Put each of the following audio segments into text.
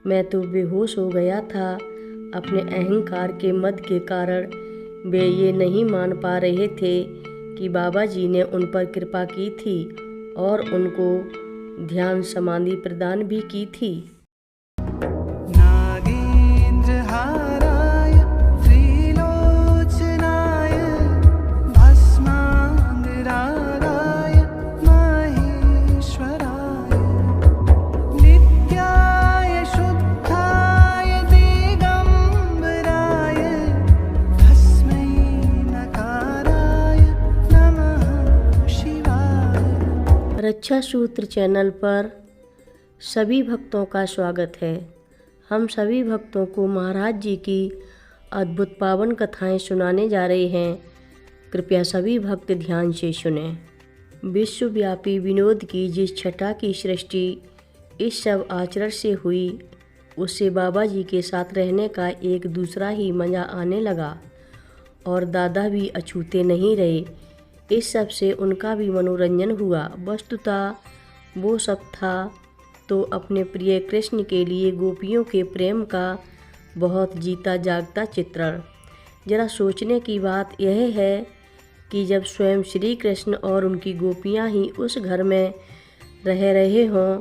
मैं तो बेहोश हो गया था। अपने अहंकार के मद के कारण वे ये नहीं मान पा रहे थे कि बाबा जी ने उन पर कृपा की थी और उनको ध्यान समाधि प्रदान भी की थी। नागेन्द्रहाराय त्रिलोचनाय भस्माङ्गरागाय महेश्वराय नित्याय शुद्धाय दिगम्बराय तस्मै नकाराय नमः शिवाय। रक्षा सूत्र चैनल पर सभी भक्तों का स्वागत है। हम सभी भक्तों को महाराज जी की अद्भुत पावन कथाएं सुनाने जा रहे हैं। कृपया सभी भक्त ध्यान से सुनें। विश्वव्यापी विनोद की जिस छटा की सृष्टि इस सब आचरण से हुई, उससे बाबा जी के साथ रहने का एक दूसरा ही मज़ा आने लगा और दादा भी अछूते नहीं रहे। इस सब से उनका भी मनोरंजन हुआ। वस्तुतः वो सब था तो अपने प्रिय कृष्ण के लिए गोपियों के प्रेम का बहुत जीता जागता चित्रण। जरा सोचने की बात यह है कि जब स्वयं श्री कृष्ण और उनकी गोपियां ही उस घर में रह रहे हों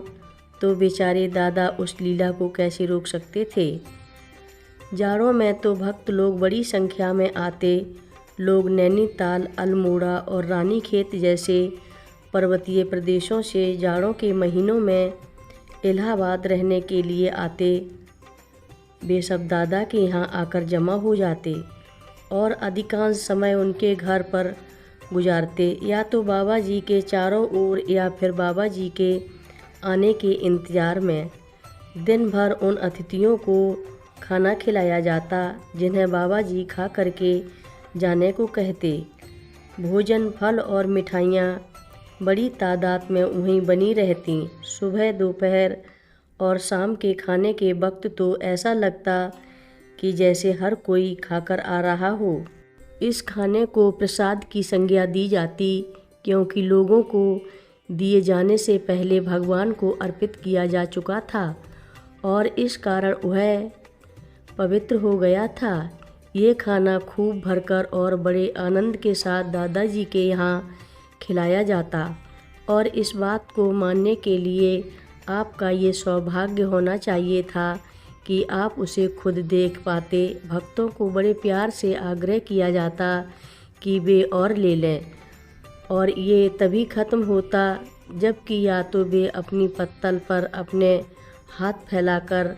तो बेचारे दादा उस लीला को कैसे रोक सकते थे। जाड़ों में तो भक्त लोग बड़ी संख्या में आते। लोग नैनीताल, अल्मोड़ा और रानीखेत जैसे पर्वतीय प्रदेशों से जाड़ों के महीनों में इलाहाबाद रहने के लिए आते। वे सब दादा के यहाँ आकर जमा हो जाते और अधिकांश समय उनके घर पर गुजारते, या तो बाबा जी के चारों ओर या फिर बाबा जी के आने के इंतज़ार में। दिन भर उन अतिथियों को खाना खिलाया जाता जिन्हें बाबा जी खा करके जाने को कहते। भोजन, फल और मिठाइयाँ बड़ी तादाद में वहीं बनी रहती। सुबह, दोपहर और शाम के खाने के वक्त तो ऐसा लगता कि जैसे हर कोई खाकर आ रहा हो। इस खाने को प्रसाद की संज्ञा दी जाती, क्योंकि लोगों को दिए जाने से पहले भगवान को अर्पित किया जा चुका था और इस कारण वह पवित्र हो गया था। ये खाना खूब भरकर और बड़े आनंद के साथ दादाजी के यहाँ खिलाया जाता, और इस बात को मानने के लिए आपका ये सौभाग्य होना चाहिए था कि आप उसे खुद देख पाते। भक्तों को बड़े प्यार से आग्रह किया जाता कि वे और ले लें, और ये तभी ख़त्म होता जबकि या तो वे अपनी पत्तल पर अपने हाथ फैलाकर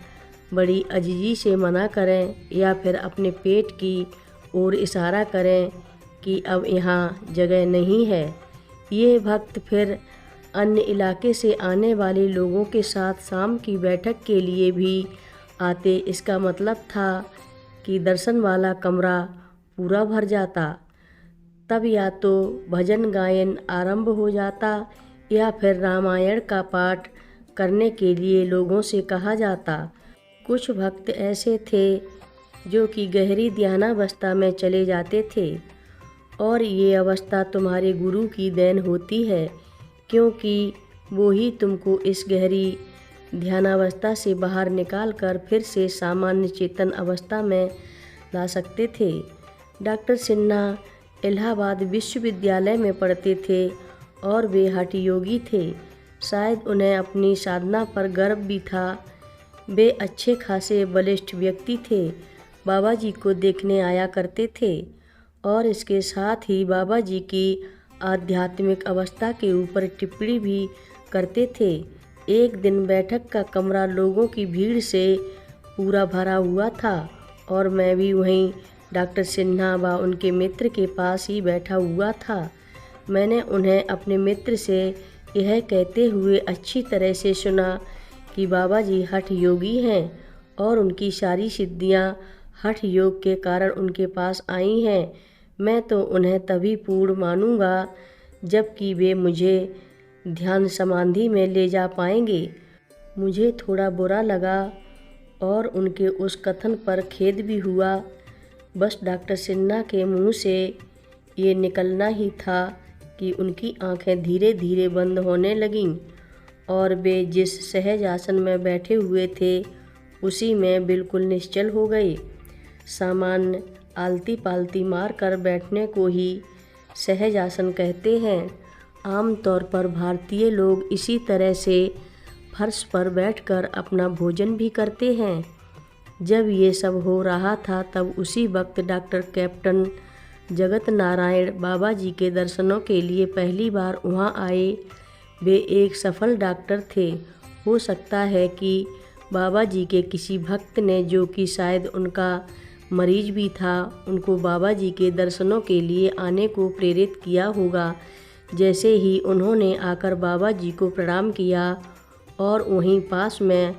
बड़ी अजीजी से मना करें या फिर अपने पेट की ओर इशारा करें कि अब यहाँ जगह नहीं है। ये भक्त फिर अन्य इलाके से आने वाले लोगों के साथ शाम की बैठक के लिए भी आते। इसका मतलब था कि दर्शन वाला कमरा पूरा भर जाता। तब या तो भजन गायन आरंभ हो जाता या फिर रामायण का पाठ करने के लिए लोगों से कहा जाता। कुछ भक्त ऐसे थे जो कि गहरी ध्यानावस्था में चले जाते थे, और ये अवस्था तुम्हारे गुरु की देन होती है, क्योंकि वो ही तुमको इस गहरी ध्यानावस्था से बाहर निकाल कर फिर से सामान्य चेतन अवस्था में ला सकते थे। डॉक्टर सिन्हा इलाहाबाद विश्वविद्यालय में पढ़ते थे और वे हठ योगी थे। शायद उन्हें अपनी साधना पर गर्व भी था। वे अच्छे खासे बलिष्ठ व्यक्ति थे। बाबा जी को देखने आया करते थे और इसके साथ ही बाबा जी की आध्यात्मिक अवस्था के ऊपर टिप्पणी भी करते थे। एक दिन बैठक का कमरा लोगों की भीड़ से पूरा भरा हुआ था और मैं भी वहीं डॉक्टर सिन्हा व उनके मित्र के पास ही बैठा हुआ था। मैंने उन्हें अपने मित्र से यह कहते हुए अच्छी तरह से सुना कि बाबा जी हठ योगी हैं और उनकी सारी सिद्धियां हठ योग के कारण उनके पास आई हैं। मैं तो उन्हें तभी पूर्ण मानूंगा जबकि वे मुझे ध्यान समाधि में ले जा पाएंगे। मुझे थोड़ा बुरा लगा और उनके उस कथन पर खेद भी हुआ। बस डॉक्टर सिन्हा के मुंह से ये निकलना ही था कि उनकी आंखें धीरे धीरे बंद होने लगीं और वे जिस सहज आसन में बैठे हुए थे उसी में बिल्कुल निश्चल हो गए। सामान्य आलती पालती मार कर बैठने को ही सहज आसन कहते हैं। आमतौर पर भारतीय लोग इसी तरह से फर्श पर बैठकर अपना भोजन भी करते हैं। जब ये सब हो रहा था तब उसी वक्त डॉक्टर कैप्टन जगत नारायण बाबा जी के दर्शनों के लिए पहली बार वहाँ आए। वे एक सफल डॉक्टर थे। हो सकता है कि बाबा जी के किसी भक्त ने, जो कि शायद उनका मरीज भी था, उनको बाबा जी के दर्शनों के लिए आने को प्रेरित किया होगा। जैसे ही उन्होंने आकर बाबा जी को प्रणाम किया और वहीं पास में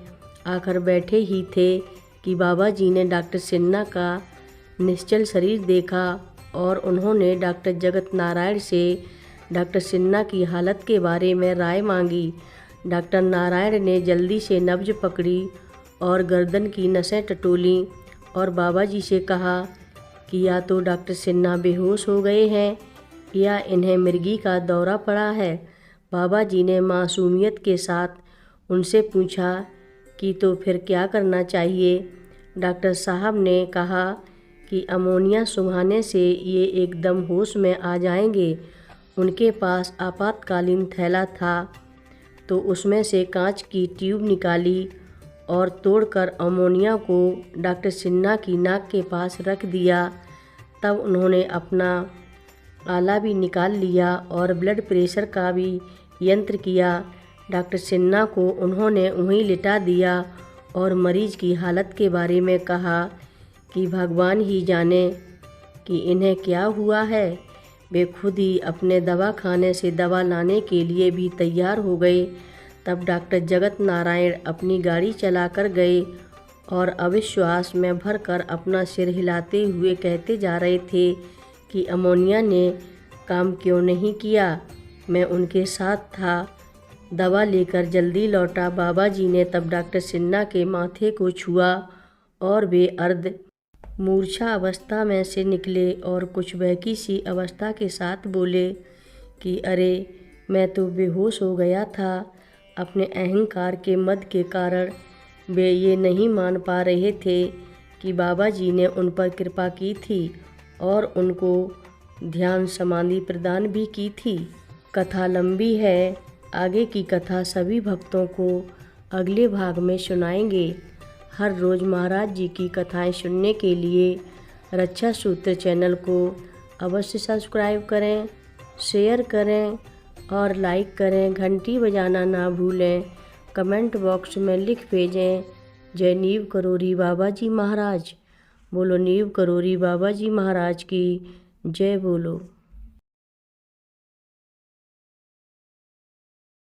आकर बैठे ही थे कि बाबा जी ने डॉक्टर सिन्हा का निश्चल शरीर देखा और उन्होंने डॉक्टर जगत नारायण से डॉक्टर सिन्हा की हालत के बारे में राय मांगी। डॉक्टर नारायण ने जल्दी से नब्ज पकड़ी और गर्दन की नसें टटोलीं और बाबा जी से कहा कि या तो डॉक्टर सिन्हा बेहोश हो गए हैं या इन्हें मिर्गी का दौरा पड़ा है। बाबा जी ने मासूमियत के साथ उनसे पूछा कि तो फिर क्या करना चाहिए। डॉक्टर साहब ने कहा कि अमोनिया सुंघाने से ये एकदम होश में आ जाएंगे। उनके पास आपातकालीन थैला था तो उसमें से कांच की ट्यूब निकाली और तोड़कर अमोनिया को डॉक्टर सिन्हा की नाक के पास रख दिया। तब उन्होंने अपना आला भी निकाल लिया और ब्लड प्रेशर का भी यंत्र किया। डॉक्टर सिन्हा को उन्होंने वहीं लिटा दिया और मरीज की हालत के बारे में कहा कि भगवान ही जाने कि इन्हें क्या हुआ है। वे खुद ही अपने दवा खाने से दवा लाने के लिए भी तैयार हो गए। तब डॉक्टर जगत नारायण अपनी गाड़ी चलाकर गए और अविश्वास में भरकर अपना सिर हिलाते हुए कहते जा रहे थे कि अमोनिया ने काम क्यों नहीं किया। मैं उनके साथ था, दवा लेकर जल्दी लौटा। बाबा जी ने तब डॉक्टर सिन्हा के माथे को छुआ और वे अर्ध मूर्छा अवस्था में से निकले और कुछ बहकी सी अवस्था के साथ बोले कि अरे मैं तो बेहोश हो गया था। अपने अहंकार के मद के कारण वे ये नहीं मान पा रहे थे कि बाबा जी ने उन पर कृपा की थी और उनको ध्यान समाधि प्रदान भी की थी। कथा लंबी है, आगे की कथा सभी भक्तों को अगले भाग में सुनाएंगे। हर रोज़ महाराज जी की कथाएं सुनने के लिए रक्षा सूत्र चैनल को अवश्य सब्सक्राइब करें, शेयर करें और लाइक करें। घंटी बजाना ना भूलें। कमेंट बॉक्स में लिख भेजें जय नीव करोरी बाबा जी महाराज। बोलो नीव करोरी बाबा जी महाराज की जय बोलो।